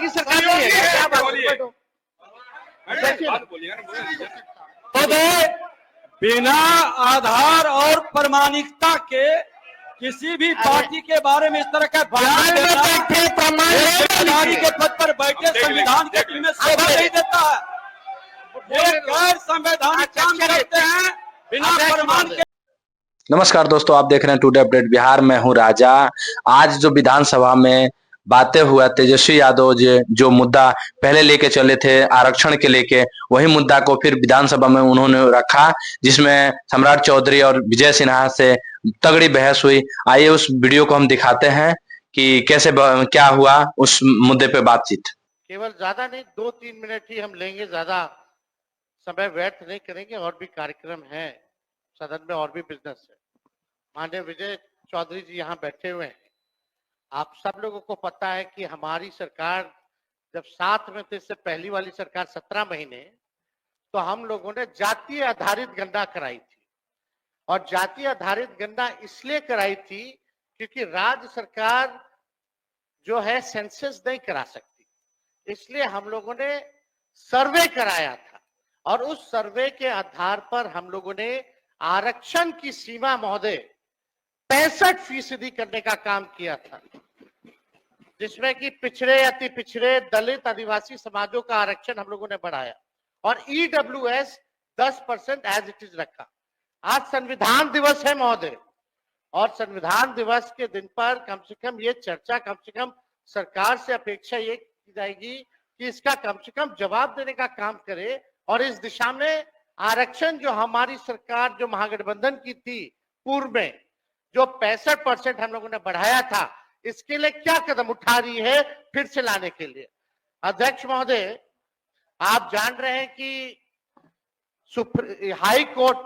की सरकार नहीं है क्या बात है? बिना आधार और प्रमाणिकता के किसी भी पार्टी के बारे में इस तरह का बयान के पद पर बैठे संविधान के में शोभा नहीं देता है। ये गैर संवैधानिक काम करते हैं बिना प्रमाण के। नमस्कार दोस्तों, आप देख रहे हैं टुडे अपडेट बिहार। मैं हूं राजा। आज जो विधानसभा में बातें हुआ, तेजस्वी यादव जो मुद्दा पहले लेके चले थे आरक्षण के लेके, वही मुद्दा को फिर विधानसभा में उन्होंने रखा, जिसमें सम्राट चौधरी और विजय सिन्हा से तगड़ी बहस हुई। आइए उस वीडियो को हम दिखाते हैं कि कैसे क्या हुआ उस मुद्दे पे बातचीत। केवल ज्यादा नहीं, 2-3 मिनट ही हम लेंगे, ज्यादा समय व्यर्थ नहीं करेंगे। और भी कार्यक्रम है सदन में, और भी बिजनेस है। माननीय विजय चौधरी जी यहाँ बैठे हुए हैं। आप सब लोगों को पता है कि हमारी सरकार जब 7 में थे, इससे पहली वाली सरकार 17 महीने, तो हम लोगों ने जातीय आधारित गणना कराई थी। और जातीय आधारित गणना इसलिए कराई थी क्योंकि राज्य सरकार जो है सेंसस नहीं करा सकती, इसलिए हम लोगों ने सर्वे कराया था। और उस सर्वे के आधार पर हम लोगों ने आरक्षण की सीमा महोदय 65% करने का काम किया था, जिसमें कि पिछड़े, अति पिछड़े, दलित, आदिवासी समाजों का आरक्षण हम लोगों ने बढ़ाया और ईडब्ल्यूएस 10% एज इट इज रखा। आज संविधान दिवस है महोदय, और संविधान दिवस के दिन पर कम से कम ये चर्चा, कम से कम सरकार से अपेक्षा ये की जाएगी कि इसका कम से कम जवाब देने का काम करे। और इस दिशा में आरक्षण जो हमारी सरकार, जो महागठबंधन की थी पूर्व में, जो 65% हम लोगों ने बढ़ाया था, इसके लिए क्या कदम उठा रही है फिर से लाने के लिए। अध्यक्ष महोदय, आप जान रहे हैं कि हाई कोर्ट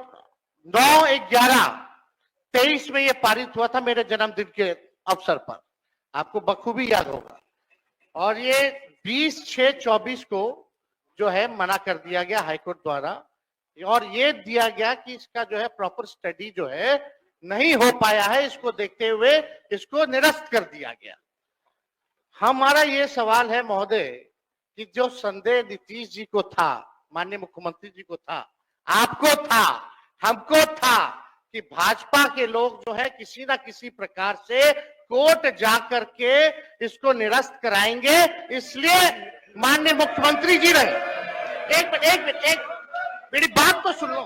9/11/23 में ये पारित हुआ था, मेरे जन्मदिन के अवसर पर, आपको बखूबी याद होगा। और ये 20/6/24 को जो है मना कर दिया गया हाईकोर्ट द्वारा, और ये दिया गया कि इसका जो है प्रॉपर स्टडी जो है नहीं हो पाया है, इसको देखते हुए इसको निरस्त कर दिया गया। हमारा ये सवाल है महोदय कि जो संदेह नीतीश जी को था, माननीय मुख्यमंत्री जी को था, आपको था, हमको था कि भाजपा के लोग जो है किसी ना किसी प्रकार से कोर्ट जाकर के इसको निरस्त कराएंगे। इसलिए माननीय मुख्यमंत्री जी ने एक मेरी बात तो सुन लो।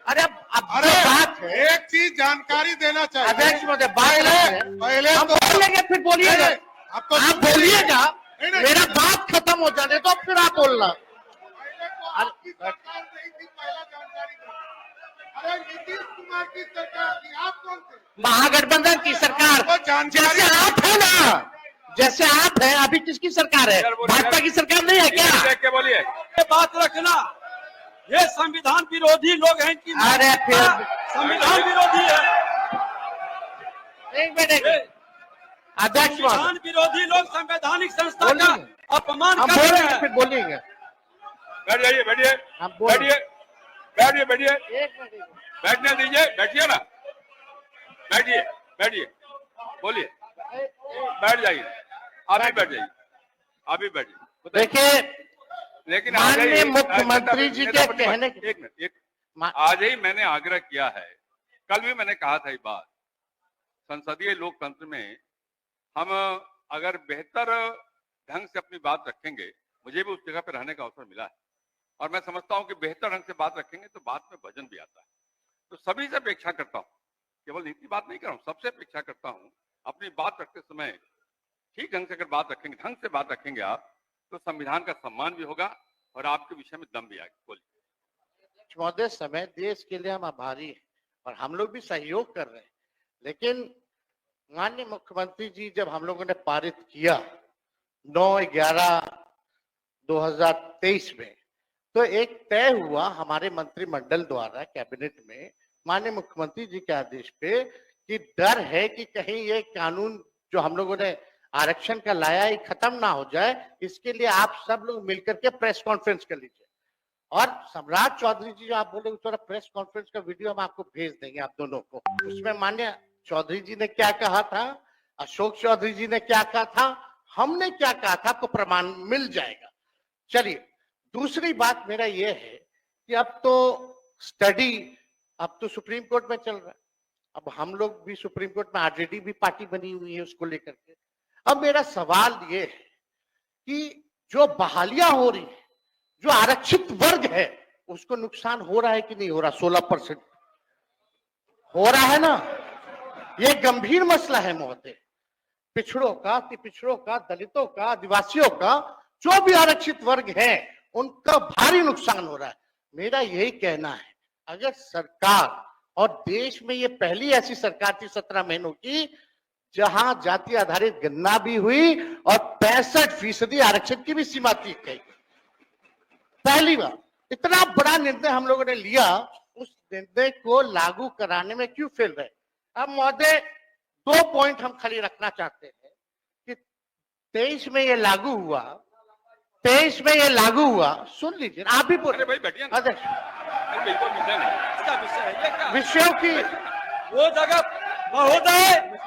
अरे बात है, एक चीज जानकारी देना चाहिए अध्यक्ष महोदय, पहले हम तो बोलेंगे, फिर बोलिएगा, आप बोलिएगा, मेरा बात खत्म हो जाने तो फिर आप बोलना। अरे नीतीश कुमार की सरकार थी, आप कौन थे? महागठबंधन की सरकार, जैसे आप है ना, जैसे आप हैं। अभी किसकी सरकार है? भाजपा की सरकार नहीं है क्या? बोलिए, ये बात रखना, ये संविधान विरोधी लोग हैं कि अरे फिर संविधान विरोधी है। एक मिनट, अध्यक्ष, संविधान विरोधी लोग संवैधानिक संस्था का अपमान हम कर रहे बोलेंगे, हैं। फिर बोलेंगे। बैठ जाइए, बैठिए, हम बोलेंगे। बैठिए, बैठिए, एक मिनट, बैठने दीजिए, बैठिए ना, बैठिए, बैठिए, बोलिए, बैठ जाइए, आप ही बैठ जाइए, आप ही बैठ जाइए। देखिए, लेकिन माननीय मुख्यमंत्री जी के कहने, एक मिनट, आज ही मैंने आग्रह किया है, कल भी मैंने कहा था ये बात, संसदीय लोकतंत्र में हम अगर बेहतर ढंग से अपनी बात रखेंगे, मुझे भी उस जगह पर रहने का अवसर मिला है, और मैं समझता हूं कि बेहतर ढंग से बात रखेंगे तो बात में वजन भी आता है। तो सभी से अपेक्षा करता हूं, केवल नीति बात नहीं कर रहा हूं, सबसे अपेक्षा करता हूं अपनी बात रखते समय ठीक ढंग से अगर बात रखेंगे, ढंग से बात रखेंगे आप, तो संविधान का सम्मान भी होगा और आपके विषय में दम भी आएगा। बोलिए। महोदय, समय देश के लिए हम आभारी हैं और हम लोग भी सहयोग कर रहे हैं, लेकिन माननीय मुख्यमंत्री जी जब हम लोगों ने पारित किया 9/11/2023 में, तो एक तय हुआ हमारे मंत्रिमंडल द्वारा कैबिनेट में, माननीय मुख्यमंत्री जी के आदेश पे, कि डर है कि कहीं ये कानून जो हम लोगों ने आरक्षण का लाया है खत्म ना हो जाए। इसके लिए आप सब लोग मिलकर के प्रेस कॉन्फ्रेंस कर लीजिए। और सम्राट चौधरी जी जो आप बोले, उस प्रेस कॉन्फ्रेंस का वीडियो हम आपको भेज देंगे, आप दोनों को। उसमें माननीय चौधरी जी ने क्या कहा था, अशोक चौधरी जी ने क्या कहा था, हमने क्या कहा था आपको प्रमाण मिल जाएगा। चलिए, दूसरी बात मेरा ये है कि अब तो स्टडी अब तो सुप्रीम कोर्ट में चल रहा है। अब हम लोग भी सुप्रीम कोर्ट में ऑलरेडी भी पार्टी बनी हुई है उसको लेकर के। अब मेरा सवाल ये है कि जो बहालियां हो रही है, जो आरक्षित वर्ग है, उसको नुकसान हो रहा है कि नहीं हो रहा? 16% हो रहा है ना। ये गंभीर मसला है महोदय। पिछड़ों का, अति पिछड़ों का, दलितों का, आदिवासियों का, जो भी आरक्षित वर्ग है, उनका भारी नुकसान हो रहा है। मेरा यही कहना है, अगर सरकार, और देश में ये पहली ऐसी सरकार थी 17 महीनों की जहां जाति आधारित गणना भी हुई और 65% आरक्षण की भी सीमा तय की। पहली बार इतना बड़ा निर्णय हम लोगों ने लिया, उस निर्णय को लागू कराने में क्यों फेल रहे? अब महोदय 2 पॉइंट हम खाली रखना चाहते हैं कि 23 में ये लागू हुआ, 23 में ये लागू हुआ। सुन लीजिए, आप भी बोल। अरे भाई बैठिए ना। अध्यक्ष, बिल्कुल मुद्दा नहीं। इसका विषय है ये क्या? विषयों की वो जगह महोदय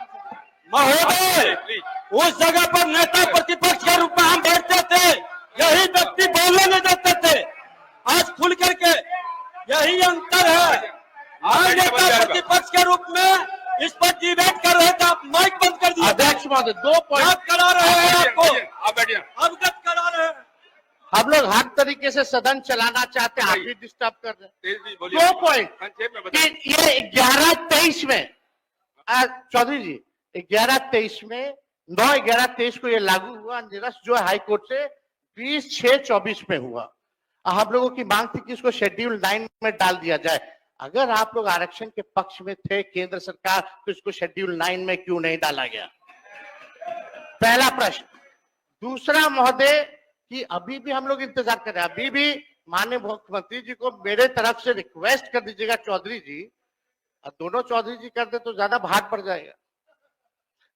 उस जगह पर नेता प्रतिपक्ष के रूप में हम बैठते थे, यही व्यक्ति बोलने नहीं देते थे। आज खुल करके यही अंतर है। आज नेता प्रतिपक्ष के रूप में इस पर डिबेट कर रहे थे, आप माइक बंद कर दिया। अध्यक्ष महोदय 2 पॉइंट करा रहे हैं आपको, आप बैठिए। अवगत करा रहे हैं। हम लोग हर तरीके से सदन चलाना चाहते हैं, आप भी डिस्टर्ब कर रहे हैं। तेज भी बोलिए। 2 पॉइंट संक्षेप में कि बताइए। ये 11-23 में, चौधरी जी 11-23 में 9-11-23 को ये लागू हुआ। निरस्त जो हाई कोर्ट से 20/6/24 में हुआ। हम लोगों की मांग थी कि इसको शेड्यूल 9 में डाल दिया जाए। अगर आप लोग आरक्षण के पक्ष में थे केंद्र सरकार, तो इसको शेड्यूल 9 में क्यों नहीं डाला गया? पहला प्रश्न। दूसरा महोदय कि अभी भी हम लोग इंतजार कर रहे हैं, अभी भी माननीय मुख्यमंत्री जी को मेरे तरफ से रिक्वेस्ट कर दीजिएगा चौधरी जी, और दोनों चौधरी जी कर दे तो ज्यादा भार पड़ जाएगा।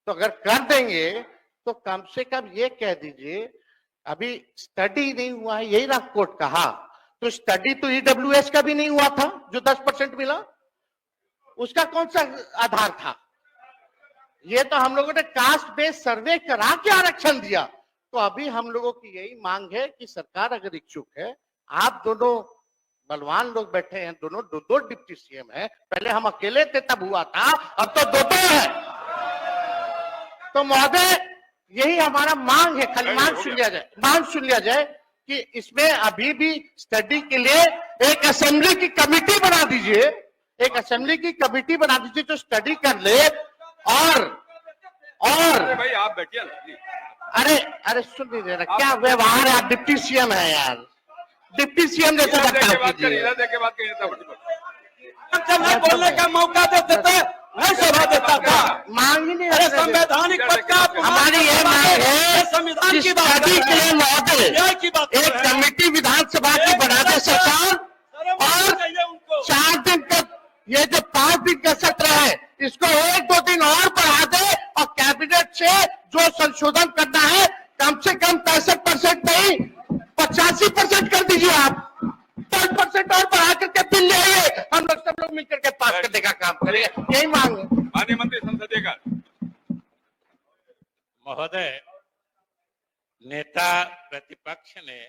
तो अगर कर देंगे तो कम से कम ये कह दीजिए, अभी स्टडी नहीं हुआ है, यही ना कोर्ट कहा, तो स्टडी तो ईडब्ल्यूएस का भी नहीं हुआ था जो 10% मिला, उसका कौन सा आधार था? ये तो हम लोगों ने कास्ट बेस्ड सर्वे करा के आरक्षण दिया। तो अभी हम लोगों की यही मांग है कि सरकार अगर इच्छुक है, आप दोनों बलवान लोग बैठे हैं, दोनों दो डिप्टी सीएम है, पहले हम अकेले थे तब हुआ था, अब तो दो है। तो महोदय यही हमारा मांग है, खाली मांग सुन लिया जाए कि इसमें अभी भी स्टडी के लिए एक असेंबली की कमेटी बना दीजिए, एक असेंबली की कमेटी बना दीजिए जो स्टडी कर ले। और अरे भाई आप बैठिए ना। अरे सुन लीजिए ना, क्या व्यवहार है? आप डिप्टी सीएम है यार, डिप्टी सीएम जैसा बोलने का मौका देते थे, नहीं सभा देता था। मांग ही नहीं। संवैधानिक पद का हमारी ये मांग है संविधान की बात स्टडी के लिए महोदय एक है। कमेटी विधानसभा की बना दे सरकार, और 4 दिन तक ये जो 5 दिन का सत्र है इसको 1-2 दिन और बढ़ा दे, और कैबिनेट से जो संशोधन करना है कम से कम 65% नहीं 85% कर दीजिए। आप 10% और बढ़ा करके बिल ले आइए, हम लोग सब लोग मिलकर के पास करने का काम करेंगे, यही मांग है। माननीय मंत्री संसदीय का महोदय, नेता प्रतिपक्ष ने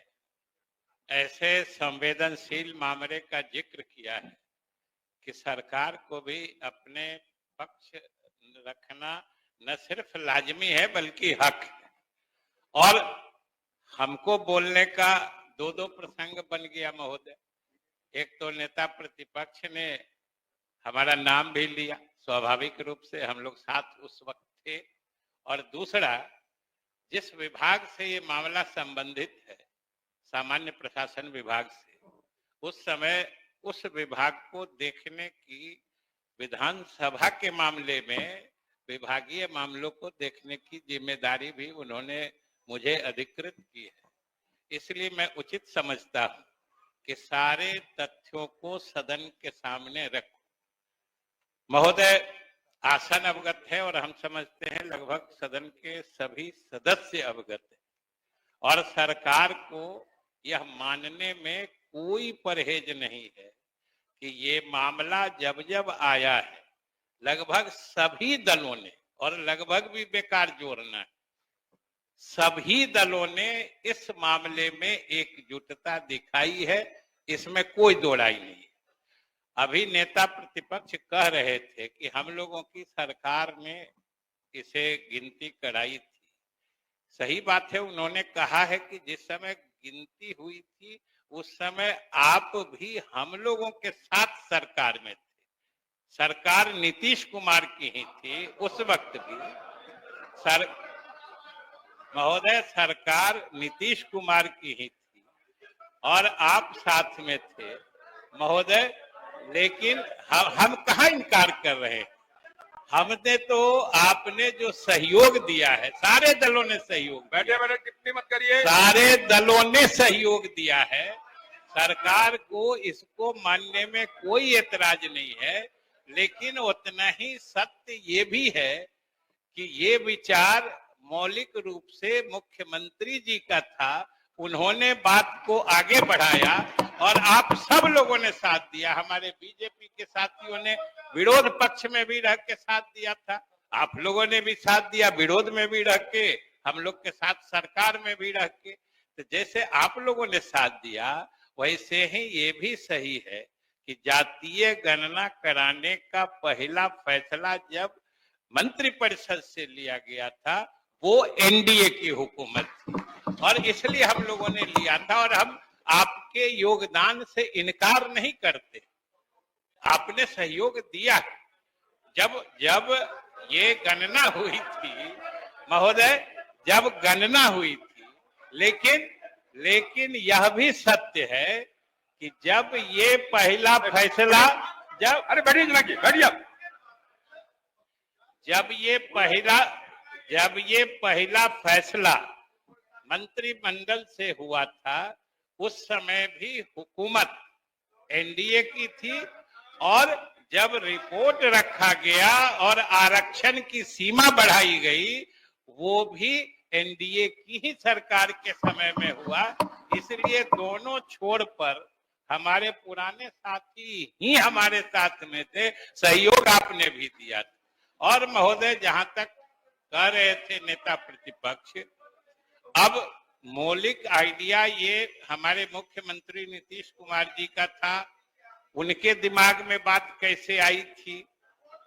ऐसे संवेदनशील मामले का जिक्र किया है कि सरकार को भी अपने पक्ष रखना न सिर्फ लाजमी है बल्कि हक है। और हमको बोलने का 2 प्रसंग बन गया महोदय। एक तो नेता प्रतिपक्ष ने हमारा नाम भी लिया, स्वाभाविक रूप से हम लोग साथ उस वक्त थे। और दूसरा, जिस विभाग से ये मामला संबंधित है, सामान्य प्रशासन विभाग से, उस समय उस विभाग को देखने की, विधानसभा के मामले में विभागीय मामलों को देखने की जिम्मेदारी भी उन्होंने मुझे अधिकृत की है। इसलिए मैं उचित समझता हूं कि सारे तथ्यों को सदन के सामने रखूं। महोदय आसन अवगत है और हम समझते हैं लगभग सदन के सभी सदस्य अवगत है, और सरकार को यह मानने में कोई परहेज नहीं है कि ये मामला जब जब आया है लगभग सभी दलों ने, और लगभग भी बेकार जोड़ना है, सभी दलों ने इस मामले में एकजुटता दिखाई है, इसमें कोई दो राय नहीं है। अभी नेता प्रतिपक्ष कह रहे थे कि हम लोगों की सरकार में इसे गिनती कराई थी। सही बात है, उन्होंने कहा है कि जिस समय गिनती हुई थी उस समय आप भी हम लोगों के साथ सरकार में थे। सरकार नीतीश कुमार की ही थी उस वक्त भी। महोदय, सरकार नीतीश कुमार की ही थी और आप साथ में थे महोदय। लेकिन हम कहाँ इनकार कर रहे हैं? हमने तो आपने जो सहयोग दिया है, सारे दलों ने सहयोग, बैठे बैठे टिप्पणी मत करिए, सारे दलों ने सहयोग दिया है। सरकार को इसको मानने में कोई एतराज नहीं है, लेकिन उतना ही सत्य ये भी है कि ये विचार मौलिक रूप से मुख्यमंत्री जी का था। उन्होंने बात को आगे बढ़ाया और आप सब लोगों ने साथ दिया। हमारे बीजेपी के साथियों ने विरोध पक्ष में भी रह के साथ दिया था, आप लोगों ने भी साथ दिया विरोध में भी रह के, हम लोग के साथ सरकार में भी रह के। तो जैसे आप लोगों ने साथ दिया वैसे ही ये भी सही है कि जातीय गणना कराने का पहला फैसला जब मंत्रिपरिषद से लिया गया था वो एनडीए की हुकूमत थी और इसलिए हम लोगों ने लिया था। और हम आपके योगदान से इनकार नहीं करते, आपने सहयोग दिया है। जब ये गणना हुई थी महोदय, जब गणना हुई थी, लेकिन यह भी सत्य है कि जब ये पहला फैसला अरे बैठिए जना की बैठिए आप। जब ये पहला फैसला मंत्रिमंडल से हुआ था उस समय भी हुकूमत एनडीए की थी और जब रिपोर्ट रखा गया और आरक्षण की सीमा बढ़ाई गई वो भी एनडीए की ही सरकार के समय में हुआ। इसलिए दोनों छोर पर हमारे पुराने साथी ही हमारे साथ में थे, सहयोग आपने भी दिया था। और महोदय, जहां तक कह रहे थे नेता प्रतिपक्ष, अब मौलिक आइडिया ये हमारे मुख्यमंत्री नीतीश कुमार जी का था, उनके दिमाग में बात कैसे आई थी,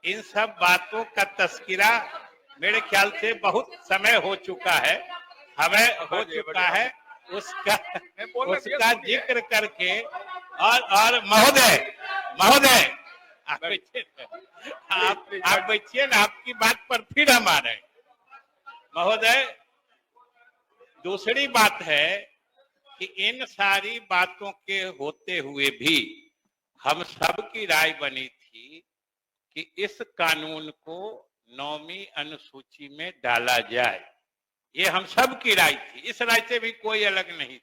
इन सब बातों का तस्करा मेरे ख्याल से बहुत समय हो चुका है, हमें हो चुका है, उसका जिक्र करके। और महोदय आप बैठिए ना, आपकी बात पर फिर हम आ रहे हैं। महोदय, दूसरी बात है कि इन सारी बातों के होते हुए भी हम सब की राय बनी थी कि इस कानून को 9वीं अनुसूची में डाला जाए। ये हम सब की राय थी, इस राय से भी कोई अलग नहीं थी।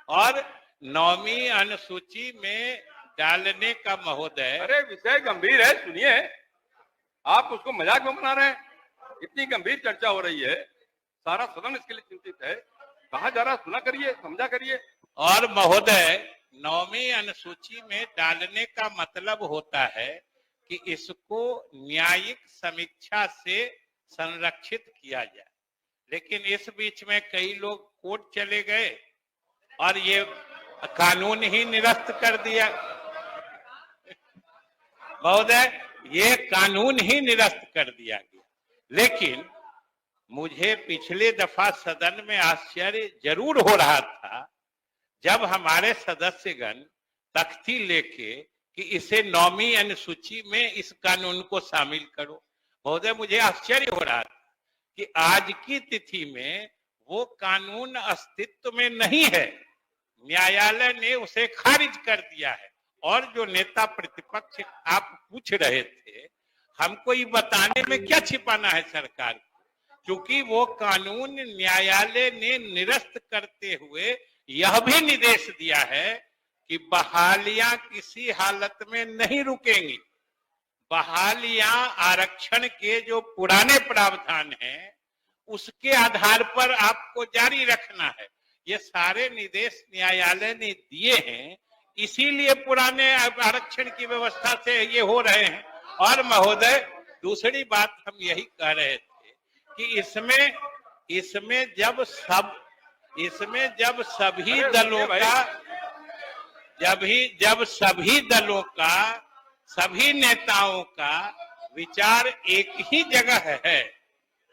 और 9वीं अनुसूची में डालने का महोदय, अरे विषय गंभीर है, सुनिए, आप उसको मजाक में बना रहे हैं। इतनी गंभीर चर्चा हो रही है, सारा सदन इसके लिए चिंतित है, कहा जा रहा सुना करिए, समझा करिए। और महोदय, 9वीं अनुसूची में डालने का मतलब होता है कि इसको न्यायिक समीक्षा से संरक्षित किया जाए। लेकिन इस बीच में कई लोग कोर्ट चले गए और ये कानून ही निरस्त कर दिया। महोदय, ये कानून ही निरस्त कर दिया गया। लेकिन मुझे पिछले दफा सदन में आश्चर्य जरूर हो रहा था जब हमारे सदस्यगण तख्ती लेके कि इसे 9वीं अनुसूची में इस कानून को शामिल करो। महोदय, मुझे आश्चर्य हो रहा था कि आज की तिथि में वो कानून अस्तित्व में नहीं है, न्यायालय ने उसे खारिज कर दिया है। और जो नेता प्रतिपक्ष आप पूछ रहे थे, हमको ये बताने में क्या छिपाना है सरकार को, क्योंकि वो कानून न्यायालय ने निरस्त करते हुए यह भी निर्देश दिया है कि बहालियां किसी हालत में नहीं रुकेंगी। बहालियां आरक्षण के जो पुराने प्रावधान हैं उसके आधार पर आपको जारी रखना है। ये सारे निर्देश न्यायालय ने दिए हैं, इसीलिए पुराने आरक्षण की व्यवस्था से ये हो रहे हैं। और महोदय, दूसरी बात हम यही कह रहे थे कि इसमें इसमें जब सभी दलों का जब सभी दलों का सभी नेताओं का विचार एक ही जगह है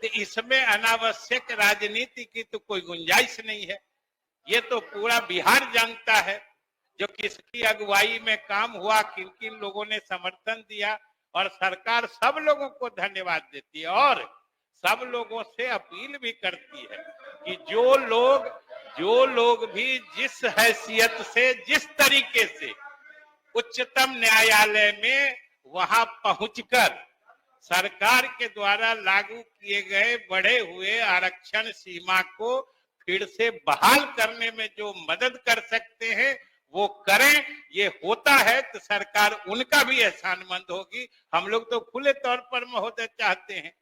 तो इसमें अनावश्यक राजनीति की तो कोई गुंजाइश नहीं है। ये तो पूरा बिहार जानता है जो किसकी अगुवाई में काम हुआ, किन किन लोगों ने समर्थन दिया, और सरकार सब लोगों को धन्यवाद देती है और सब लोगों से अपील भी करती है कि जो लोग भी जिस हैसियत से, जिस तरीके से उच्चतम न्यायालय में वहां पहुंचकर सरकार के द्वारा लागू किए गए बढ़े हुए आरक्षण सीमा को फिर से बहाल करने में जो मदद कर सकते हैं वो करें। ये होता है तो सरकार उनका भी एहसानमंद होगी। हम लोग तो खुले तौर पर महोदय चाहते हैं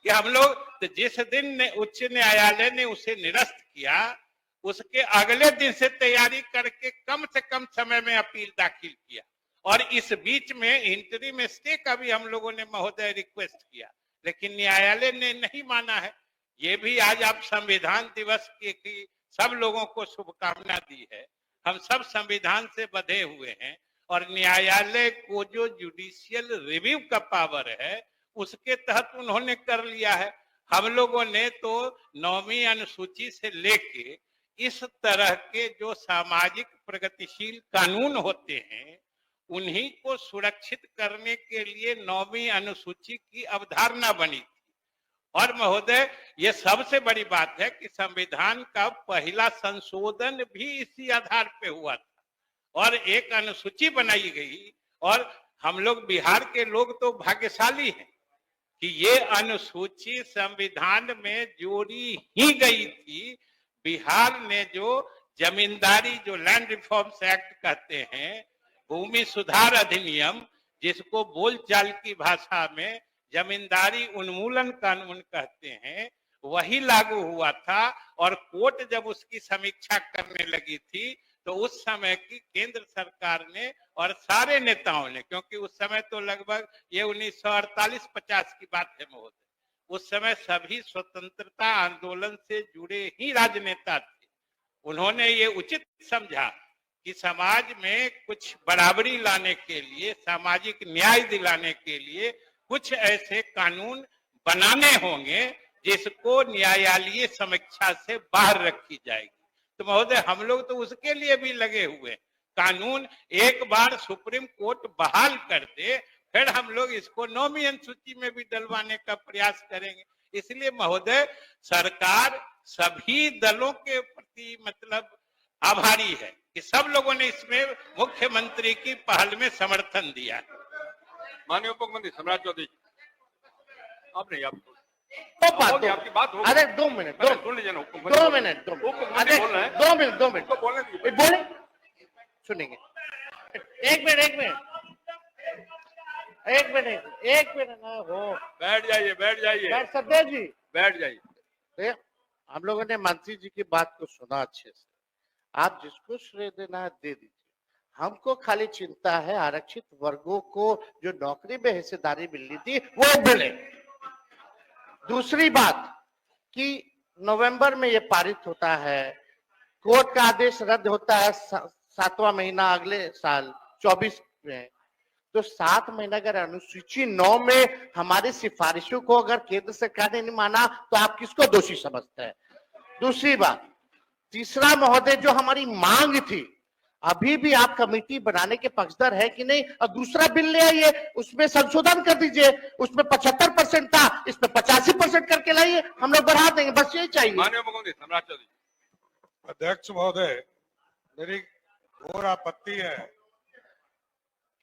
कि हम लोग तो जिस दिन उच्च न्यायालय ने उसे निरस्त किया उसके अगले दिन से तैयारी करके कम से कम समय में अपील दाखिल किया, और इस बीच में इंटरिम स्टे का भी हम लोगों ने महोदय रिक्वेस्ट किया, लेकिन न्यायालय ने नहीं माना है। ये भी आज आप संविधान दिवस की सब लोगों को शुभकामना दी है। हम सब संविधान से बंधे हुए हैं और न्यायालय को जो जुडिशियल रिव्यू का पावर है उसके तहत उन्होंने कर लिया है। हम लोगों ने तो 9वीं अनुसूची से लेके इस तरह के जो सामाजिक प्रगतिशील कानून होते हैं उन्हीं को सुरक्षित करने के लिए 9वीं अनुसूची की अवधारणा बनी थी। और महोदय ये सबसे बड़ी बात है कि संविधान का पहला संशोधन भी इसी आधार पे हुआ था और एक अनुसूची बनाई गई, और हम लोग बिहार के लोग तो भाग्यशाली हैं कि ये अनुसूची संविधान में जोड़ी ही गई थी। बिहार ने जो जमींदारी, जो लैंड रिफॉर्म्स एक्ट कहते हैं, भूमि सुधार अधिनियम, जिसको बोलचाल की भाषा में जमींदारी उन्मूलन कानून कहते हैं, वही लागू हुआ था। और कोर्ट जब उसकी समीक्षा करने लगी थी तो उस समय की केंद्र सरकार ने और सारे नेताओं ने, क्योंकि उस समय तो लगभग ये 1948-50 की बात है महोदय, उस समय सभी स्वतंत्रता आंदोलन से जुड़े ही राजनेता थे। उन्होंने ये उचित समझा कि समाज में कुछ बराबरी लाने के लिए, सामाजिक न्याय दिलाने के लिए कुछ ऐसे कानून बनाने होंगे जिसको न्यायालयीय समीक्षा से बाहर रखी जाएगी। तो महोदय हम लोग तो उसके लिए भी लगे हुए। कानून एक बार सुप्रीम कोर्ट बहाल कर दे फिर हम लोग इसको 9वीं अनुसूची में भी डलवाने का प्रयास करेंगे। इसलिए महोदय सरकार सभी दलों के प्रति मतलब आभारी है कि सब लोगों ने इसमें मुख्यमंत्री की पहल में समर्थन दिया है। माननीय उप मुख्यमंत्री सम्राट चौधरी, आप नहीं, आप तो बात दो, आपकी बात होगी। अरे 2 मिनट, सुन लीजिए ना, 2 मिनट, अरे 2 मिनट बोले सुनेंगे। एक मिनट ना हो, बैठ जाइए सत्या जी बैठ जाइए। हम लोगों ने मंत्री जी की बात को सुना अच्छे से। आप जिसको श्रेय देना है दे दीजिए, हमको खाली चिंता है आरक्षित वर्गों को जो नौकरी में हिस्सेदारी मिलनी थी वो मिले। दूसरी बात कि नवंबर में ये पारित होता है, कोर्ट का आदेश रद्द होता है 7वां महीना अगले साल 24 में, तो 7 महीना अगर अनुसूची 9 में हमारी सिफारिशों को अगर केंद्र सरकार ने नहीं माना तो आप किसको दोषी समझते हैं? दूसरी बात, तीसरा महोदय जो हमारी मांग थी, अभी भी आप कमेटी बनाने के पक्षधर है कि नहीं? और दूसरा बिल ले आइए, उसमें संशोधन कर दीजिए, उसमें 75% था, इसमें 85% करके लाइए, हम लोग बढ़ा देंगे, बस यही चाहिए। माननीय मुख्यमंत्री सम्राट चौधरी। अध्यक्ष महोदय, मेरी घोर आपत्ति है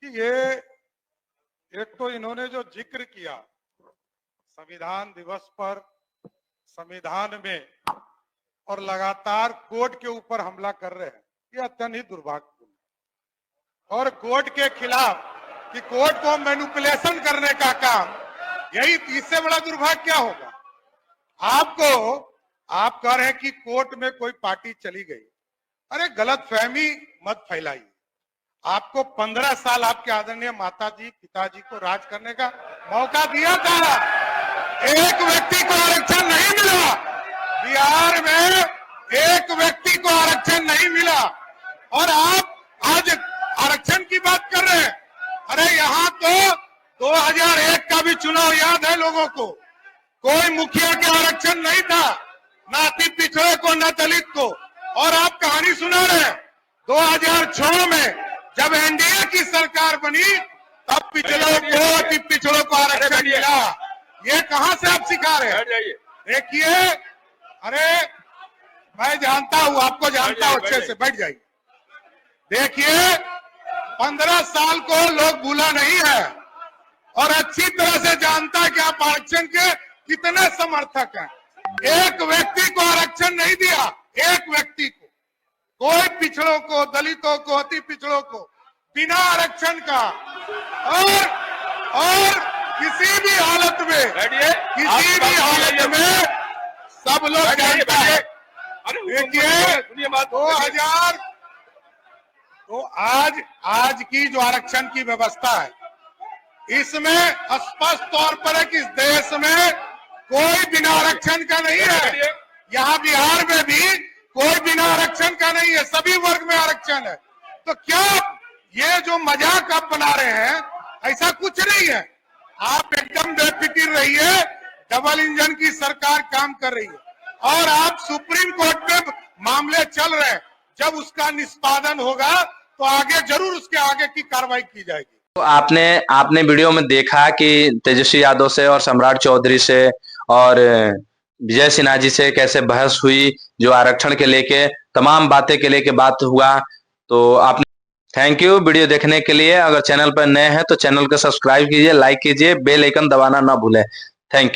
कि ये एक तो इन्होंने जो जिक्र किया संविधान दिवस पर, संविधान में, और लगातार कोर्ट के ऊपर हमला कर रहे हैं, ये अत्यंत ही दुर्भाग्यपूर्ण है। और कोर्ट के खिलाफ कि कोर्ट को मैनिपुलेशन करने का काम, यही इससे बड़ा दुर्भाग्य क्या होगा? आप कह रहे हैं कि कोर्ट में कोई पार्टी चली गई, अरे गलतफहमी मत फैलाइए। आपको 15 साल आपके आदरणीय माताजी पिताजी को राज करने का मौका दिया था, एक व्यक्ति को आरक्षण नहीं मिला, बिहार में एक व्यक्ति को आरक्षण नहीं मिला और आप आज आरक्षण की बात कर रहे हैं। अरे यहाँ तो 2001 का भी चुनाव याद है लोगों को, कोई मुखिया के आरक्षण नहीं था, ना अति पिछड़े को न दलित को। और आप कहानी सुना रहे हैं 2006 में जब एनडीए की सरकार बनी तब पिछड़ों को अति पिछड़ों को आरक्षण मिला। ये कहां से आप सिखा रहे हैं? देखिए, अरे मैं जानता हूं, आपको जानता हूं अच्छे से, बैठ जाइए। देखिए 15 साल को लोग भूला नहीं है और अच्छी तरह से जानता है कि आप आरक्षण के कितने समर्थक हैं। एक व्यक्ति को आरक्षण नहीं दिया, एक व्यक्ति को, कोई पिछड़ों को, दलितों को, अति पिछड़ों को बिना आरक्षण का। और किसी भी हालत में, किसी भी हालत में सब लोग जानता है। देखिए 2000 तो आज की जो आरक्षण की व्यवस्था है इसमें स्पष्ट तौर पर है कि इस देश में कोई बिना आरक्षण का नहीं है। यहाँ बिहार में भी कोई बिना आरक्षण का नहीं है, सभी वर्ग में आरक्षण है। तो क्या ये जो मजाक आप बना रहे हैं, ऐसा कुछ नहीं है। आप एकदम बेफिक्र रहिए, डबल इंजन की सरकार काम कर रही है और आप सुप्रीम कोर्ट में मामले चल रहे हैं। जब उसका निष्पादन होगा तो आगे जरूर उसके आगे की कार्रवाई की जाएगी। तो आपने वीडियो में देखा कि तेजस्वी यादव से और सम्राट चौधरी से और विजय सिन्हा जी से कैसे बहस हुई, जो आरक्षण के लेके तमाम बातें के लेके बात हुआ। तो आपने थैंक यू वीडियो देखने के लिए। अगर चैनल पर नए हैं तो चैनल को सब्सक्राइब कीजिए, लाइक कीजिए, बेल आइकन दबाना ना भूलें। Thank you.